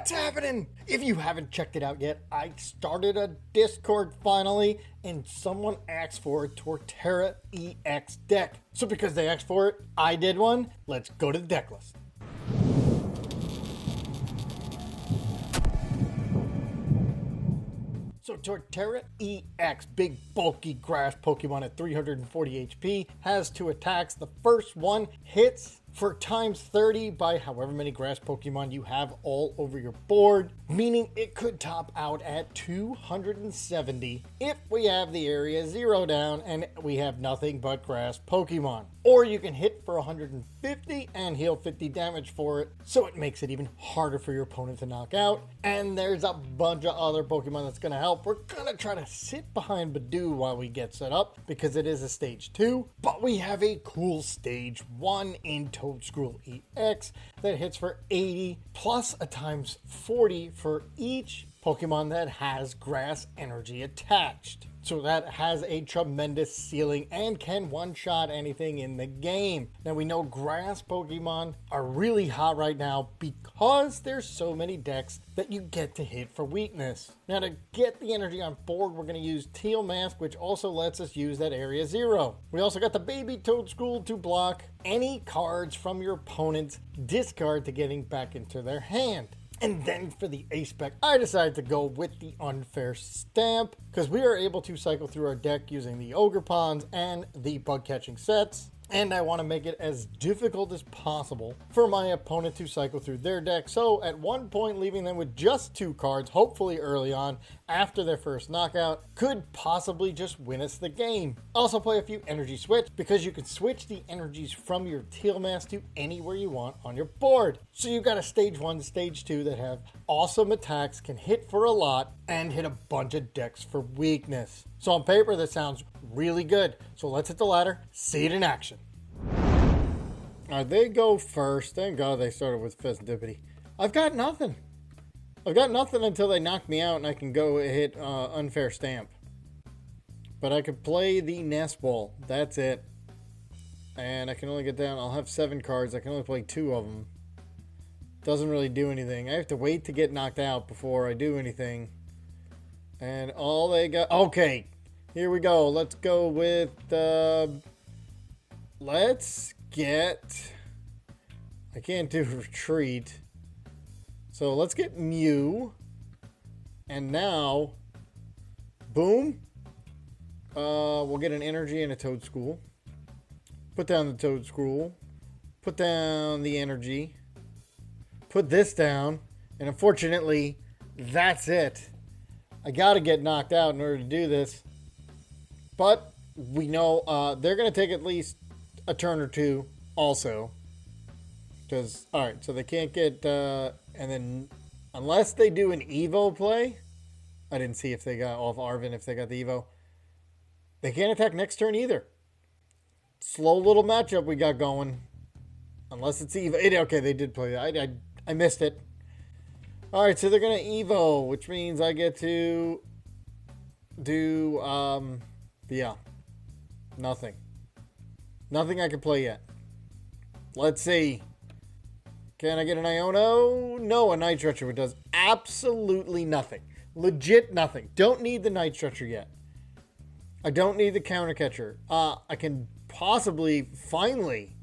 What's happening? If you haven't checked it out yet, I started a Discord finally, and someone asked for a Torterra EX deck. So because they asked for it, I did one. Let's go to the deck list. So Torterra EX, big bulky grass Pokemon at 340 HP, has 2 attacks. The first one hits for times 30 by however many grass Pokemon you have all over your board, meaning it could top out at 270 if we have the area 0 down and we have nothing but grass Pokemon. Or you can hit for 150 and heal 50 damage for it, so it makes it even harder for your opponent to knock out. And there's a bunch of other Pokemon that's going to help. We're going to try to sit behind Budew while we get set up because it is a stage 2, but we have a cool stage 1 in Toedscruel EX that hits for 80 plus a times 40 for each Pokemon that has grass energy attached. So that has a tremendous ceiling and can one-shot anything in the game. Now we know grass Pokemon are really hot right now because there's so many decks that you get to hit for weakness. Now to get the energy on board, we're going to use Teal Mask, which also lets us use that area 0. We also got the baby Toedscool to block any cards from your opponent's discard to getting back into their hand. And then for the ace spec, I decided to go with the Unfair Stamp because we are able to cycle through our deck using the Ogerpons and the bug catching sets. And I want to make it as difficult as possible for my opponent to cycle through their deck. So at one point, leaving them with just 2 cards, hopefully early on after their first knockout, could possibly just win us the game. Also play a few Energy Switch because you can switch the energies from your Teal Mask to anywhere you want on your board. So you've got a stage 1, stage 2 that have awesome attacks, can hit for a lot, and hit a bunch of decks for weakness. So on paper, that sounds really good. So let's hit the ladder, see it in action. Alright, they go first. Thank God they started with Fezandipiti. I've got nothing. I've got nothing until they knock me out and I can go hit Unfair Stamp. But I could play the Nest Ball. That's it. And I can only get down. I'll have 7 cards. I can only play 2 of them. Doesn't really do anything. I have to wait to get knocked out before I do anything. And all they got... Okay. Here we go. Let's go with... Let's get... I can't do Retreat. So let's get Mew. And now... Boom. We'll get an Energy and a Toedscool. Put down the Toedscruel. Put down the Energy. Put this down. And unfortunately, that's it. I gotta get knocked out in order to do this. But we know they're going to take at least a turn or 2 also. Because, alright, so they can't get... and then, unless they do an Evo play... I didn't see if they got off Arvin, if they got the Evo. They can't attack next turn either. Slow little matchup we got going. Unless it's Evo. Okay, they did play that. I missed it. Alright, so they're going to Evo, which means I get to do... yeah. Nothing. Nothing I can play yet. Let's see. Can I get an Iono? No, a Night Stretcher does absolutely nothing. Legit nothing. Don't need the Night Stretcher yet. I don't need the Counter Catcher. I can possibly, finally,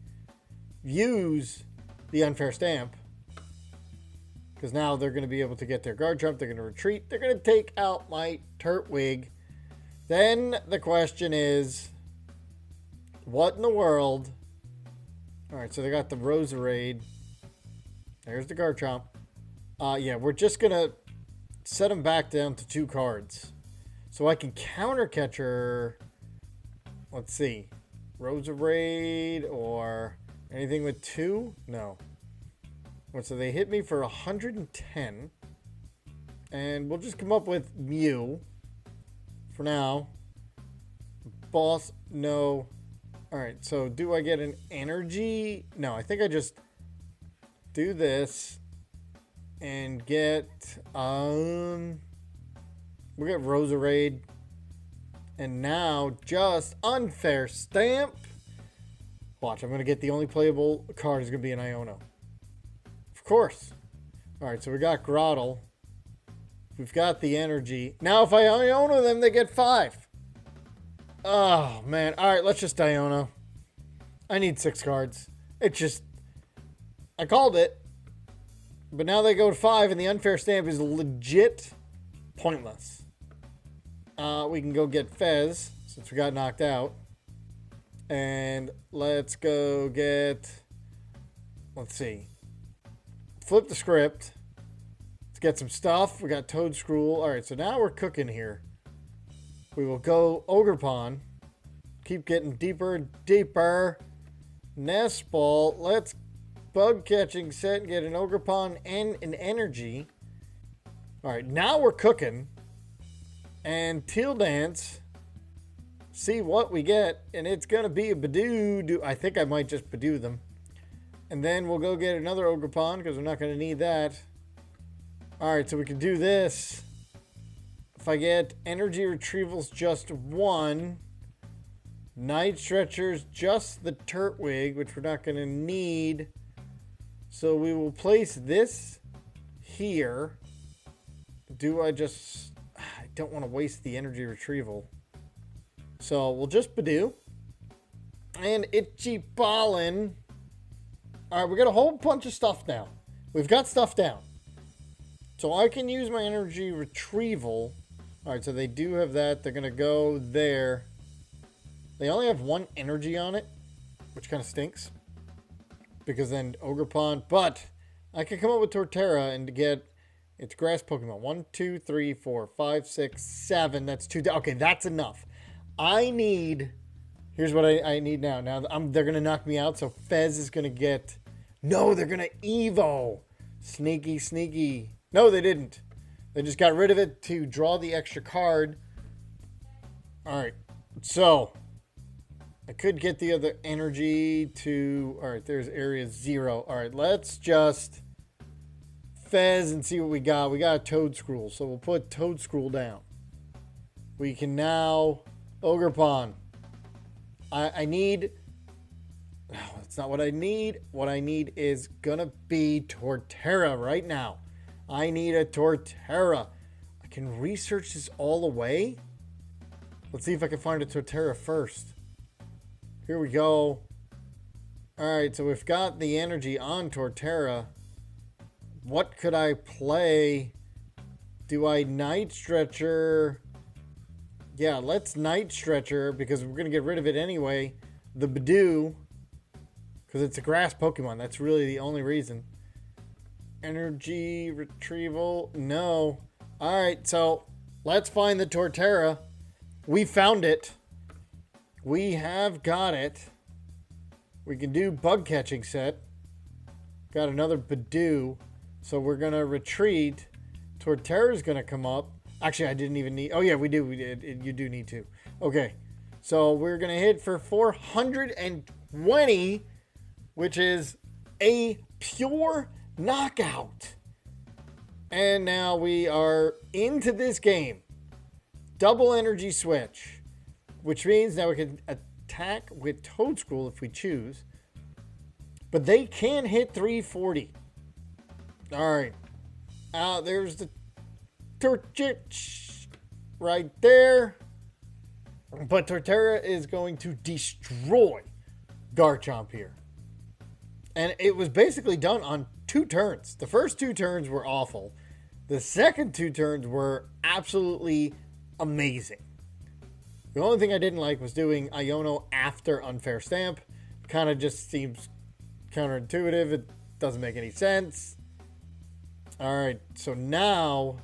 use the Unfair Stamp. Because now they're going to be able to get their Garchomp. They're going to retreat. They're going to take out my Turtwig. Then the question is, what in the world? Alright, so they got the Roserade. There's the Garchomp. Yeah, we're just going to set them back down to 2 cards. So I can Counter Catcher. Let's see. Roserade or anything with 2? No. So they hit me for 110. And we'll just come up with Mew. For now. Boss, no. Alright, so do I get an Energy? No, I think I just do this. And get, we'll get Roserade. And now just Unfair Stamp. Watch, I'm going to get the only playable card is going to be an Iono. Of course. Alright, so we got Grotle. We've got the energy. Now if I Iono them, they get 5. Oh, man. Alright, let's just Iono. I need 6 cards. It just... I called it. But now they go to 5, and the unfair stamp is legit pointless. We can go get Fez, since we got knocked out. And let's go get... Let's see. Flip the script. Let's get some stuff. We got Toedscruel. Alright, so now we're cooking here. We will go Ogerpon. Keep getting deeper and deeper. Nest Ball. Let's bug catching set and get an Ogerpon and an energy. Alright, now we're cooking. And Teal Dance. See what we get. And it's going to be a Budew. I think I might just Budew them. And then we'll go get another Ogerpon because we're not going to need that. Alright, so we can do this. If I get Energy Retrievals just 1. Night Stretchers just the Turtwig, which we're not going to need. So we will place this here. I don't want to waste the Energy Retrieval. So we'll just Budew. And Itchy Ballin'. Alright, we got a whole bunch of stuff now. We've got stuff down. So I can use my Energy Retrieval. Alright, so they do have that. They're going to go there. They only have 1 energy on it, which kind of stinks. Because then Ogerpon. But I can come up with Torterra and get its grass Pokemon. 1, 2, 3, 4, 5, 6, 7. That's 2. Okay, that's enough. I need... Here's what I need now. Now, they're going to knock me out, so Fez is going to get... No, they're going to Evo. Sneaky, sneaky. No, they didn't. They just got rid of it to draw the extra card. Alright, so... I could get the other energy to... Alright, there's area 0. Alright, let's just... Fez and see what we got. We got a Toedscruel, so we'll put Toedscruel down. We can now... Ogerpon. I need... Oh, that's not what I need. What I need is gonna be Torterra right now. I need a Torterra. I can research this all away. Let's see if I can find a Torterra first. Here we go. Alright, so we've got the energy on Torterra. What could I play? Do I Night Stretcher? Yeah, let's Night Stretcher because we're going to get rid of it anyway. The Budew. Because it's a grass Pokemon. That's really the only reason. Energy Retrieval. No. Alright, so let's find the Torterra. We found it. We have got it. We can do bug catching set. Got another Budew. So we're going to retreat. Torterra's going to come up. Actually, I didn't even need... Oh, yeah, we do. We did. You do need to. Okay. So we're going to hit for 420, which is a pure knockout. And now we are into this game. Double energy switch. Which means now we can attack with Toedscruel if we choose. But they can hit 340. Alright. There's the Torterra right there. But Torterra is going to destroy Garchomp here. And it was basically done on 2 turns. The first 2 turns were awful. The second 2 turns were absolutely amazing. The only thing I didn't like was doing Iono after Unfair Stamp. Kind of just seems counterintuitive. It doesn't make any sense. Alright, so now...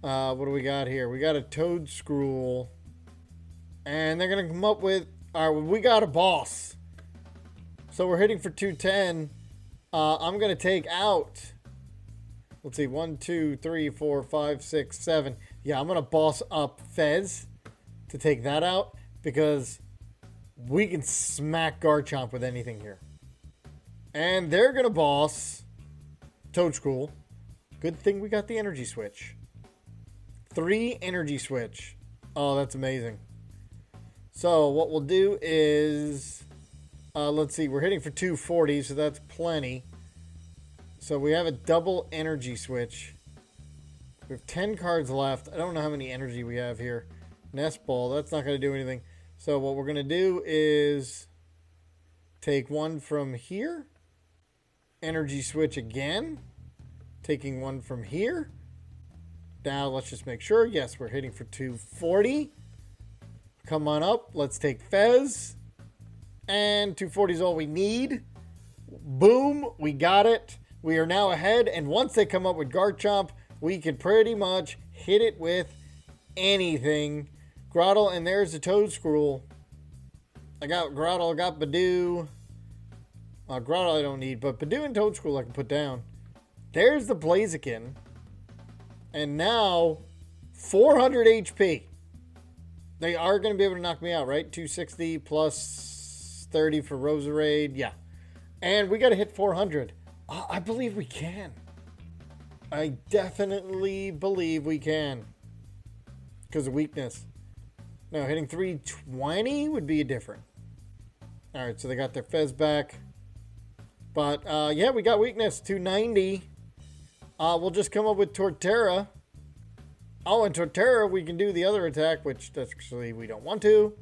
what do we got here? We got a Toedscruel. And they're going to come up with... Alright, we got a boss. So we're hitting for 210. I'm going to take out... Let's see, 1, 2, 3, 4, 5, 6, 7. Yeah, I'm going to boss up Fez to take that out because we can smack Garchomp with anything here. And they're going to boss Toedscruel. Good thing we got the energy switch. 3 energy switch. Oh, that's amazing. So what we'll do is, let's see, we're hitting for 240, so that's plenty. So we have a double energy switch. We have 10 cards left. I don't know how many energy we have here. Nest Ball, that's not going to do anything. So what we're going to do is take one from here. Energy switch again. Taking one from here. Now let's just make sure. Yes, we're hitting for 240. Come on up. Let's take Fez. And 240 is all we need. Boom. We got it. We are now ahead. And once they come up with Garchomp, we can pretty much hit it with anything. Grotle, and there's the Toedscruel. I got Grotle, I got Budew. Grotle I don't need, but Budew and Toedscruel I can put down. There's the Blaziken. And now, 400 HP. They are going to be able to knock me out, right? 260 plus 30 for Roserade. Yeah. And we got to hit 400. I believe we can. I definitely believe we can. Because of weakness. No, hitting 320 would be different. Alright, so they got their Fez back. But, yeah, we got weakness. 290. We'll just come up with Torterra. Oh, and Torterra, we can do the other attack, which actually we don't want to.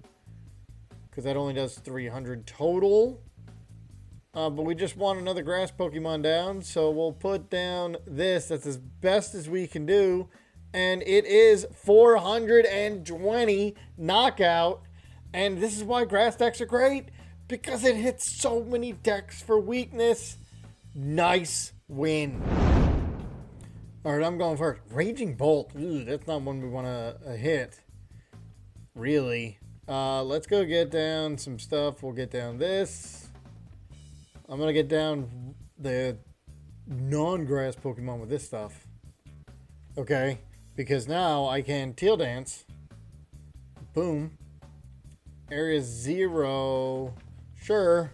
Because that only does 300 total. But we just want another grass Pokemon down. So we'll put down this. That's as best as we can do. And it is 420 knockout. And this is why grass decks are great. Because it hits so many decks for weakness. Nice win. Alright, I'm going first. Raging Bolt. Ooh, that's not one we want to hit. Really. Let's go get down some stuff. We'll get down this. I'm going to get down the non-grass Pokemon with this stuff. Okay. Because now I can Teal Dance. Boom. Area 0. Sure.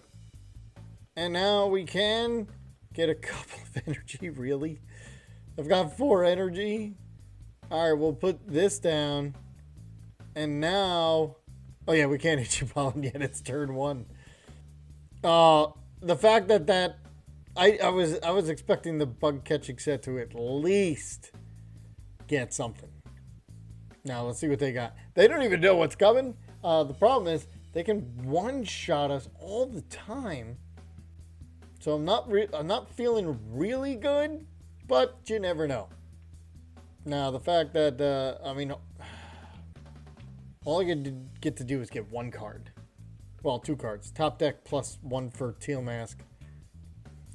And now we can get a couple of energy. Really? I've got 4 energy. Alright, we'll put this down. And now... Oh yeah, we can't hit your pollen yet. It's turn 1. The fact that... I was expecting the bug catching set to at least get something. Now let's see what they got. They don't even know what's coming. The problem is they can one-shot us all the time. So I'm not feeling really good, but you never know. Now the fact that I mean, all I get to do is get 1 card. Well, 2 cards. Top deck plus 1 for Teal Mask.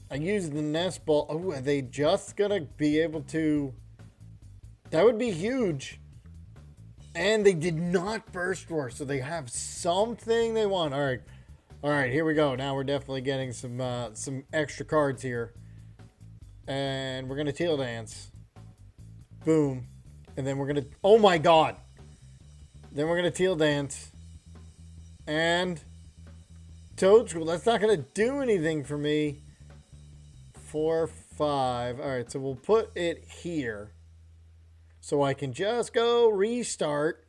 I use the Nest Ball. Oh, are they just gonna be able to? That would be huge. And they did not burst roar, so they have something they want. All right, here we go. Now we're definitely getting some extra cards here, and we're gonna Teal Dance. Boom, and then we're gonna. Oh my God! Then we're gonna Teal Dance, and Toedscool. That's not gonna do anything for me. 4, 5. All right, so we'll put it here. So I can just go restart.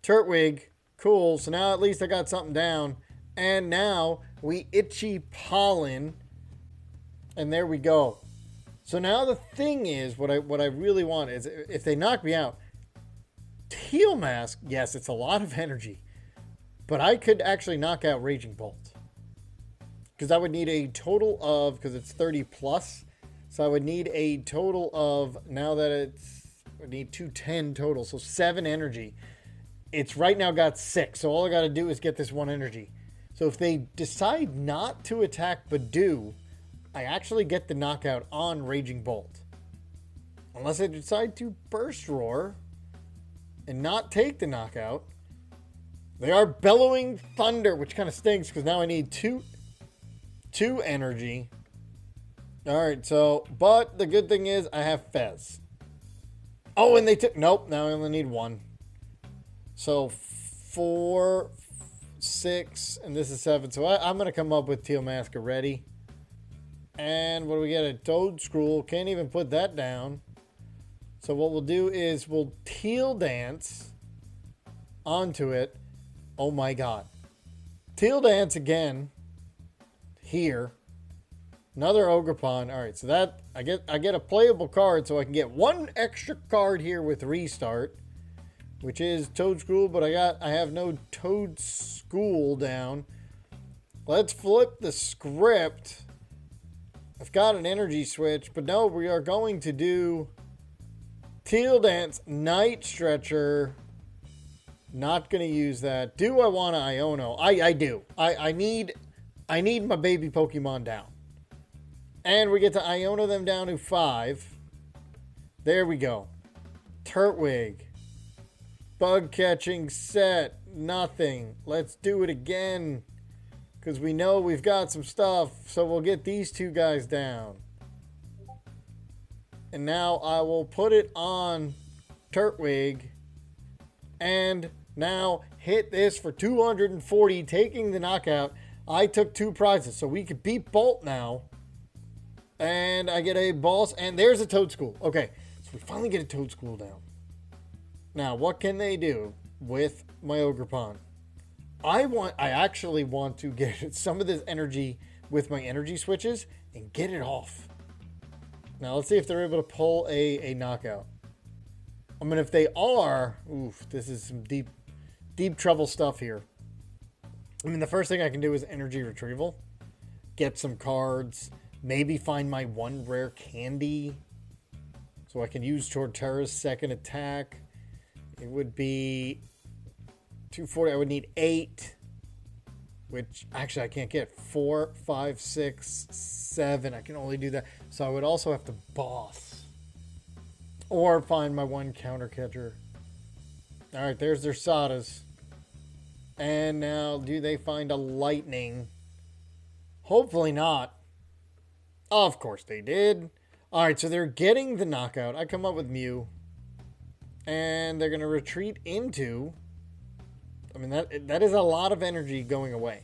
Turtwig. Cool. So now at least I got something down. And now we itchy pollen. And there we go. So now the thing is, what I really want is, if they knock me out, Teal Mask, yes, it's a lot of energy. But I could actually knock out Raging Bolt. Because I would need a total of, because it's 30 plus. So I would need a total of, now that it's, I need 210 total. So 7 energy. It's right now got 6. So all I got to do is get this 1 energy. So if they decide not to attack Budew, I actually get the knockout on Raging Bolt. Unless I decide to Burst Roar and not take the knockout. They are Bellowing Thunder, which kind of stinks because now I need 2 energy. Alright, so, but the good thing is I have Fez. Oh, and they took, nope, now I only need 1. So 4, 6, and this is 7. So I'm going to come up with Teal Mask already. And what do we get? A Toedscruel. Can't even put that down. So what we'll do is we'll Teal Dance onto it. Oh my God. Teal Dance again. Here. Another Ogerpon. All right, so that I get a playable card, so I can get one extra card here with restart, which is Toedscruel, but I have no Toedscool down. Let's flip the script. I've got an energy switch, but no, we are going to do Teal Dance, Night Stretcher. Not going to use that. Do I want to Iono? I do. I need my baby Pokemon down. And we get to Iono them down to 5. There we go. Turtwig. Bug catching set. Nothing. Let's do it again. Because we know we've got some stuff. So we'll get these two guys down. And now I will put it on Turtwig. And now hit this for 240. Taking the knockout. I took 2 prizes. So we could beat Bolt now. And I get a boss. And there's a Toedscool. Okay. So we finally get a Toedscool down. Now, what can they do with my Ogerpon? I actually want to get some of this energy with my energy switches and get it off. Now, let's see if they're able to pull a knockout. I mean, if they are, oof, this is some deep trouble stuff here. I mean, the first thing I can do is energy retrieval. Get some cards. Maybe find my 1 rare candy. So I can use Torterra's second attack. It would be 240. I would need 8, which actually I can't get. 4, 5, 6, 7. I can only do that. So I would also have to boss or find my 1 counter catcher. All right, there's their Sadas. And now, do they find a lightning? Hopefully not. Of course they did. All right, so they're getting the knockout. I come up with Mew. And they're going to retreat into... I mean, that is a lot of energy going away.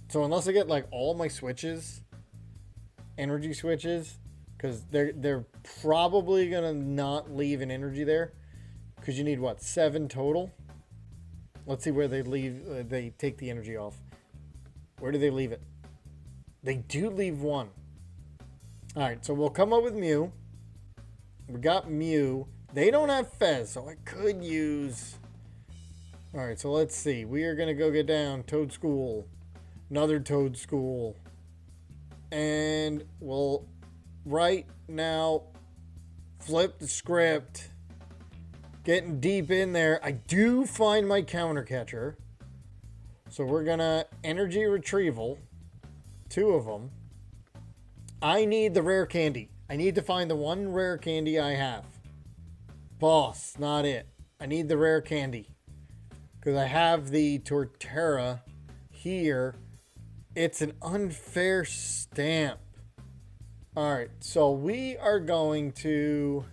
So unless I get, like, all my switches, energy switches, because they're probably going to not leave an energy there. Because you need, what, 7 total? Let's see where they leave. They take the energy off. Where do they leave it? They do leave 1. All right, so we'll come up with Mew. We got Mew. They don't have Fez, so I could use... Alright, so let's see. We are going to go get down Toedscool. Another Toedscool. And we'll right now flip the script. Getting deep in there. I do find my counter catcher. So we're going to energy retrieval. 2 of them. I need the rare candy. I need to find the 1 rare candy I have. Boss, not it. I need the rare candy. Because I have the Torterra here. It's an unfair stamp. Alright, so we are going to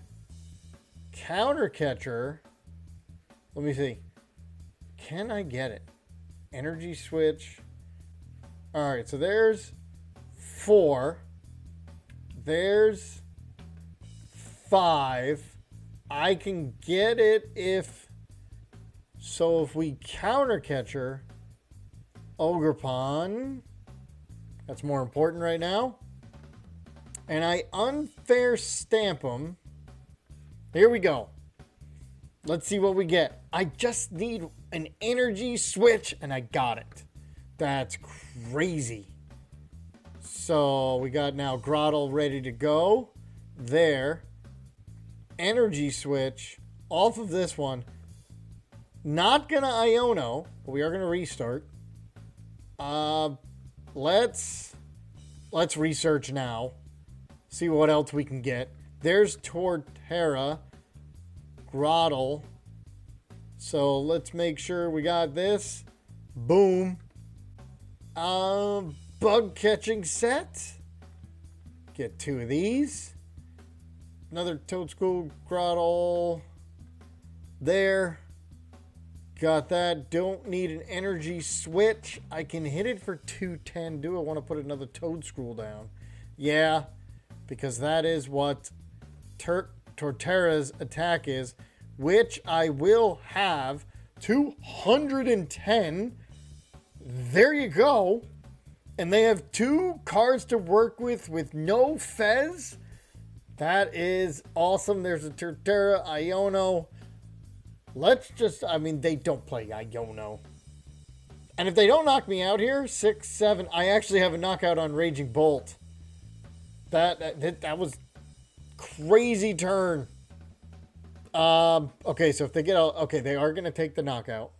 counter catcher. Let me see. Can I get it? Energy switch. Alright, so there's 4. There's 5. I can get it if... So if we counter catcher Ogerpon, that's more important right now. And I unfair stamp them. Here we go. Let's see what we get. I just need an energy switch and I got it. That's crazy. So we got now Grotle ready to go. There. Energy switch off of this one. Not gonna Iono, but we are gonna restart. Let's research now. See what else we can get. There's Torterra, Grotle. So let's make sure we got this. Boom. Bug catching set. Get 2 of these. Another Toedscool, Grotle. There. Got that. Don't need an energy switch. I can hit it for 210. Do I want to put another Toedscruel down? Yeah, because that is what Torterra's attack is, which I will have 210. There you go. And they have 2 cards to work with no Fez. That is awesome. There's a Torterra, Iono. Let's just, I mean, they don't play Iono. And if they don't knock me out here, 6, 7, I actually have a knockout on Raging Bolt. That was crazy turn. Okay, so if they get out, okay, they are going to take the knockout.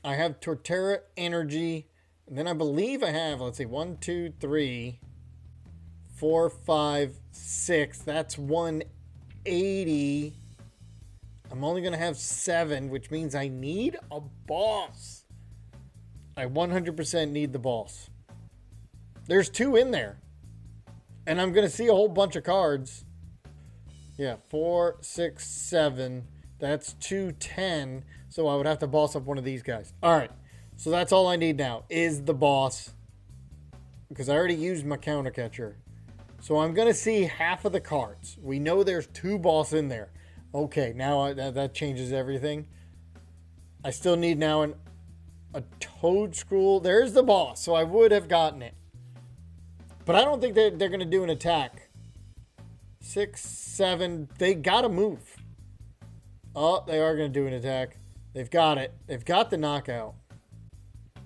I have Torterra Energy. And then I believe I have, let's see, 1, 2, 3, 4, 5, 6. That's 180. I'm only going to have 7, which means I need a boss. I 100% need the boss. There's 2 in there. And I'm going to see a whole bunch of cards. Yeah, 4, 6, 7. That's 2, 10. So I would have to boss up one of these guys. All right. So that's all I need now is the boss. Because I already used my counter catcher. So I'm going to see half of the cards. We know there's 2 boss in there. Okay, now that changes everything. I still need now a Toedscruel. There's the boss. So I would have gotten it. But I don't think they're going to do an attack. 6, 7. They got to move. Oh, they are going to do an attack. They've got it. They've got the knockout.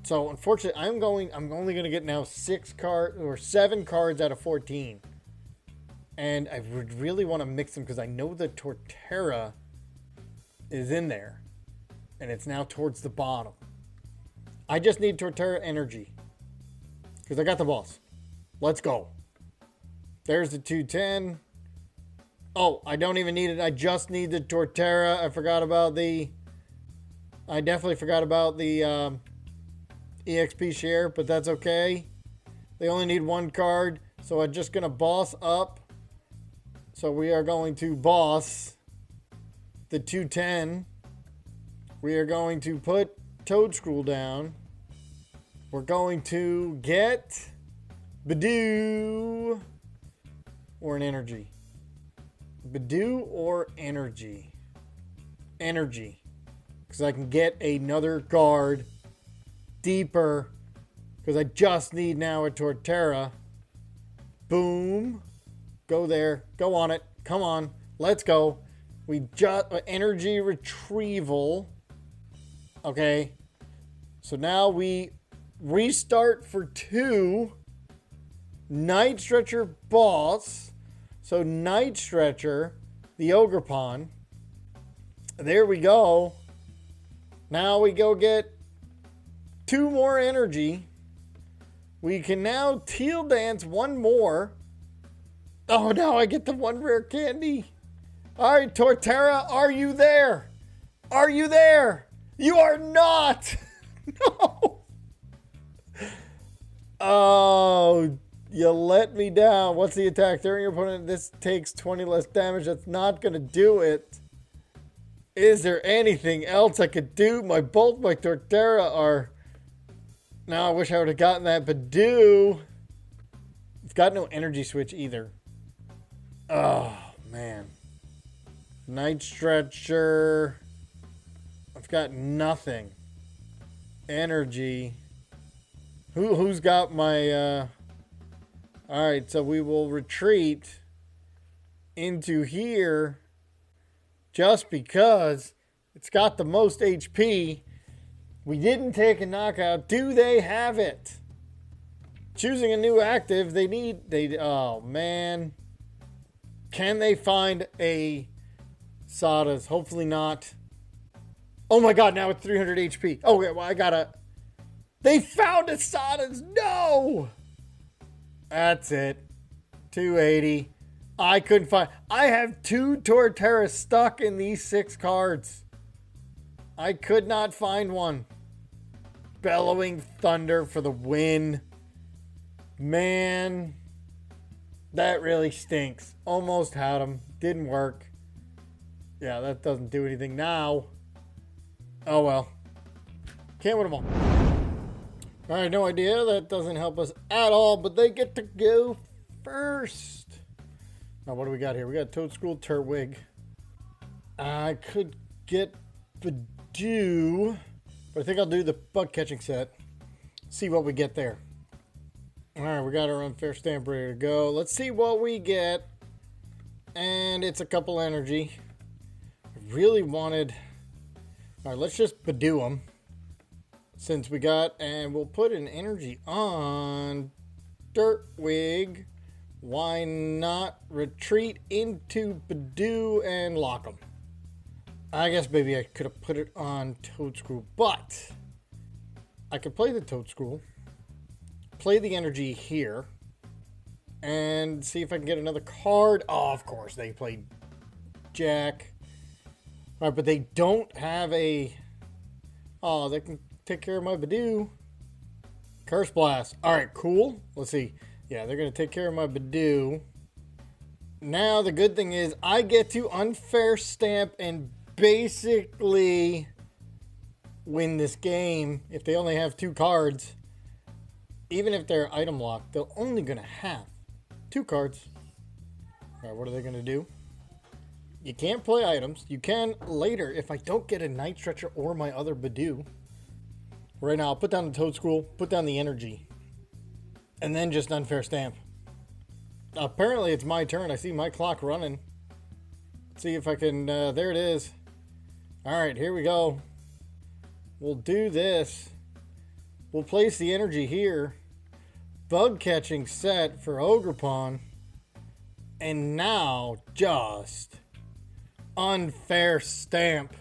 So unfortunately, I'm only going to get now 7 cards out of 14. And I would really want to mix them because I know the Torterra is in there. And it's now towards the bottom. I just need Torterra Energy. Because I got the boss. Let's go. There's the 210. Oh, I don't even need it. I just need the Torterra. I definitely forgot about the EXP share, but that's okay. They only need 1 card, so I'm just going to boss up. So we are going to boss the 210. We are going to put Toedscruel down. We're going to get Budew or an Energy. Budew or Energy. Energy. Because I can get another guard deeper. Because I just need now a Torterra. Boom. Go there. Go on it. Come on. Let's go. We just... Energy Retrieval. Okay. So now we restart for 2. Night Stretcher boss. So Night Stretcher. The Ogerpon. There we go. Now we go get 2 more energy. We can now Teal dance 1 more. Oh, now I get the 1 rare candy. All right, Torterra, are you there? Are you there? You are not. No. Oh, you let me down. What's the attack? During your opponent, this takes 20 less damage. That's not going to do it. Is there anything else I could do? Both my Torterra are... Now I wish I would have gotten that Budew. It's got no energy switch either. Oh, man. Night Stretcher. I've got nothing. Energy. Who's got my... Alright, so we will retreat into here just because it's got the most HP. We didn't take a knockout. Do they have it? Choosing a new active, oh man. Can they find a Sadas? Hopefully not. Oh my god, now it's 300 HP. Oh, yeah, well, they found a Sadas. No! That's it. 280. I couldn't find... I have 2 Torterras stuck in these 6 cards. I could not find one. Bellowing Thunder for the win. Man. That really stinks. Almost had him. Didn't work. Yeah, that doesn't do anything now. Oh well. Can't win them all. I had no idea. That doesn't help us at all, but they get to go first. Now, what do we got here? We got Toedscool Turtwig. I could get Budew, but I think I'll do the bug catching set. See what we get there. All right, we got our unfair stamp ready to go. Let's see what we get. And it's a couple energy. I really wanted... All right, let's just Budew them. Since we got... And we'll put an energy on Turtwig. Why not retreat into Budew and lock them? I guess maybe I could have put it on Toedscruel, but I could play the Toedscruel, play the energy here, and see if I can get another card. Oh, of course, they played Jack. All right, but they don't have a... Oh, they can take care of my Budew. Curse Blast. All right, cool. Let's see. Yeah, they're going to take care of my Budew. Now, the good thing is I get to unfair stamp and basically win this game. If they only have 2 cards, even if they're item locked, they're only going to have 2 cards. All right, what are they going to do? You can't play items. You can later if I don't get a Night Stretcher or my other Budew. Right now, I'll put down the Toedscruel, put down the energy, and then just unfair stamp. Apparently, it's my turn. I see my clock running. Let's see if I can... there it is. All right, here we go. We'll do this. We'll place the energy here. Bug catching set for Ogerpon. And now, just unfair stamp.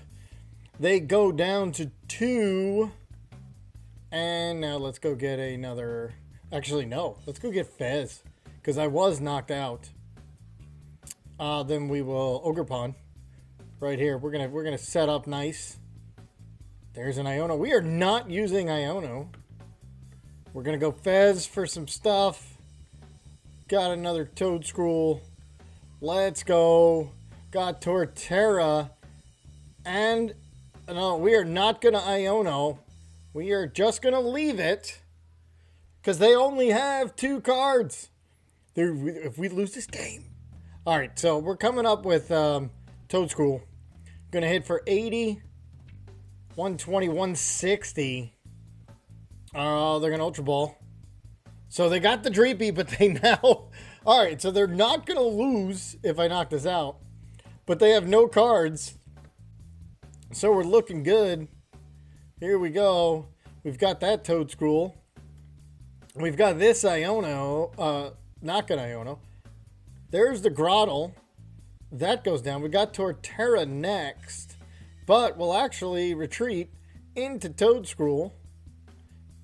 They go down to 2. And now let's go get another... Actually, no. Let's go get Fez. Because I was knocked out. Then we will Ogerpon. Right here. We're gonna set up nice. There's an Iono. We are not using Iono. We're gonna go Fez for some stuff. Got another Toedscruel. Let's go. Got Torterra. And no, we are not gonna Iono. We are just gonna leave it. Because they only have 2 cards. If we lose this game. Alright, so we're coming up with Toedscruel. Gonna hit for 80, 120, 160. They're gonna Ultra Ball. So they got the Dreepy, but they now... Alright, so they're not gonna lose if I knock this out. But they have no cards. So we're looking good. Here we go. We've got that Toedscruel. We've got this Iono. Not an Iono. There's the Grotle. That goes down. We got Torterra next. But we'll actually retreat into Toedscruel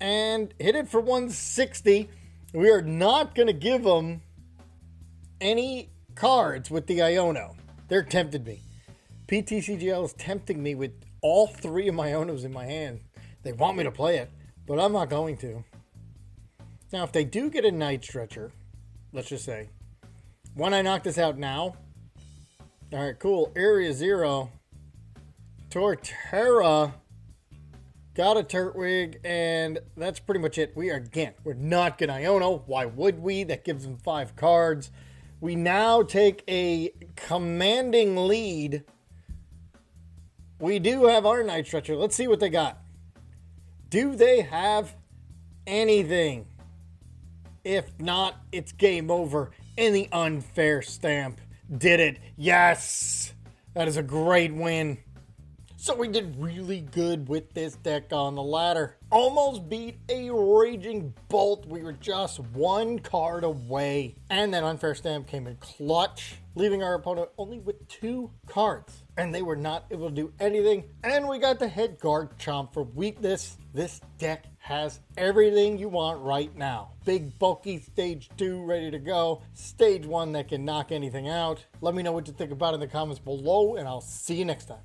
and hit it for 160. We are not going to give them any cards with the Iono. They're tempted me. ptcgl is tempting me with all 3 of my Ionos in my hand. They want me to play it, but I'm not going to. Now, if they do get a Night Stretcher, let's just say, when I knock this out now, all right, cool. Area 0. Torterra. Got a Turtwig, and that's pretty much it. We're not going to Iono. Why would we? That gives them 5 cards. We now take a commanding lead. We do have our Night Stretcher. Let's see what they got. Do they have anything? If not, it's game over. And the unfair stamp did it. Yes! That is a great win. So we did really good with this deck on the ladder. Almost beat a Raging Bolt. We were just 1 card away. And that unfair stamp came in clutch, leaving our opponent only with 2 cards. And they were not able to do anything. And we got to hit Garchomp for weakness. This deck has everything you want right now. Big, bulky Stage 2 ready to go. Stage 1 that can knock anything out. Let me know what you think about it in the comments below, and I'll see you next time.